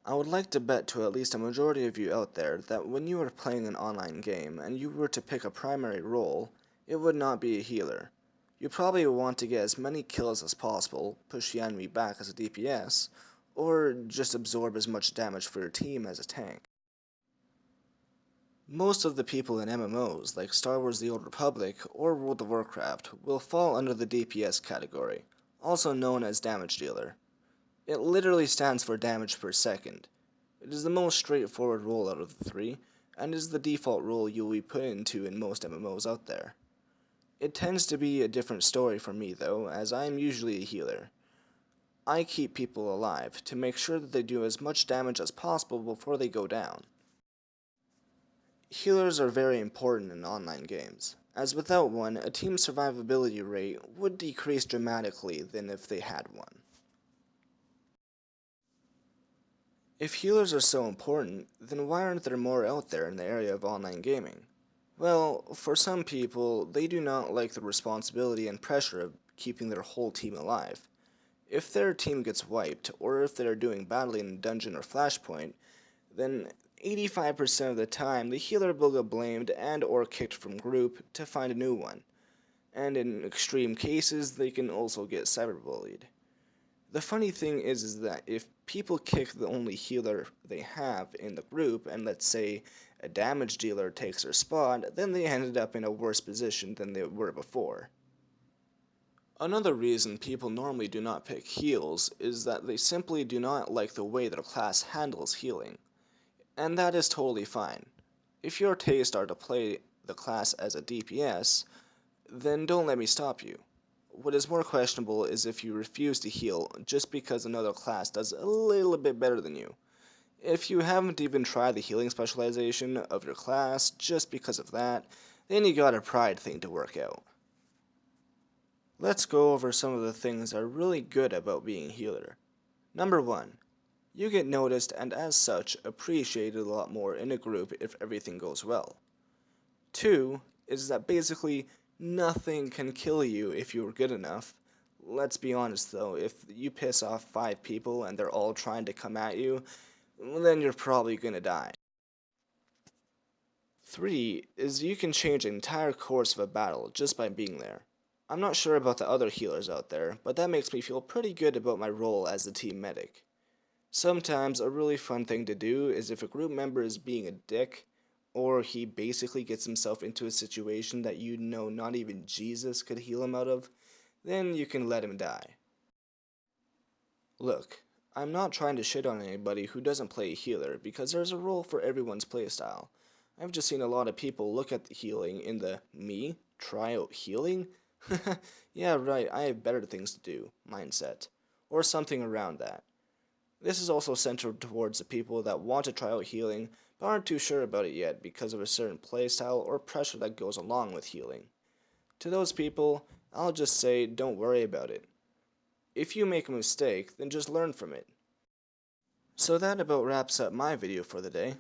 I would like to bet to at least a majority of you out there that when you are playing an online game and you were to pick a primary role, it would not be a healer. You probably want to get as many kills as possible, push the enemy back as a DPS, or just absorb as much damage for your team as a tank. Most of the people in MMOs like Star Wars The Old Republic or World of Warcraft will fall under the DPS category, also known as damage dealer. It literally stands for damage per second. It is the most straightforward role out of the three, and is the default role you'll be put into in most MMOs out there. It tends to be a different story for me though, as I am usually a healer. I keep people alive to make sure that they do as much damage as possible before they go down. Healers are very important in online games, as without one, a team's survivability rate would decrease dramatically than if they had one. If healers are so important, then why aren't there more out there in the area of online gaming? Well, for some people, they do not like the responsibility and pressure of keeping their whole team alive. If their team gets wiped, or if they are doing badly in a dungeon or flashpoint, then 85% of the time the healer will get blamed and or kicked from group to find a new one. And in extreme cases, they can also get cyberbullied. The funny thing is that if people kick the only healer they have in the group, and let's say a damage dealer takes their spot, then they ended up in a worse position than they were before. Another reason people normally do not pick heals is that they simply do not like the way their class handles healing. And that is totally fine. If your tastes are to play the class as a DPS, then don't let me stop you. What is more questionable is if you refuse to heal just because another class does a little bit better than you. If you haven't even tried the healing specialization of your class just because of that, then you got a pride thing to work out. Let's go over some of the things that are really good about being a healer. Number 1. You get noticed and as such appreciated a lot more in a group if everything goes well. 2 is that basically nothing can kill you if you're good enough. Let's be honest though, if you piss off 5 people and they're all trying to come at you, then you're probably gonna die. 3 is you can change the entire course of a battle just by being there. I'm not sure about the other healers out there, but that makes me feel pretty good about my role as the team medic. Sometimes a really fun thing to do is if a group member is being a dick, or he basically gets himself into a situation that you know not even Jesus could heal him out of, then you can let him die. Look, I'm not trying to shit on anybody who doesn't play a healer because there's a role for everyone's playstyle. I've just seen a lot of people look at the healing in the me? Try out healing? Yeah, right, I have better things to do mindset. Or something around that. This is also centered towards the people that want to try out healing but aren't too sure about it yet because of a certain playstyle or pressure that goes along with healing. To those people, I'll just say don't worry about it. If you make a mistake, then just learn from it. So that about wraps up my video for the day.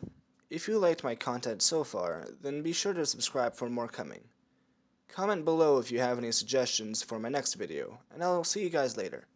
If you liked my content so far, then be sure to subscribe for more coming. Comment below if you have any suggestions for my next video, and I'll see you guys later.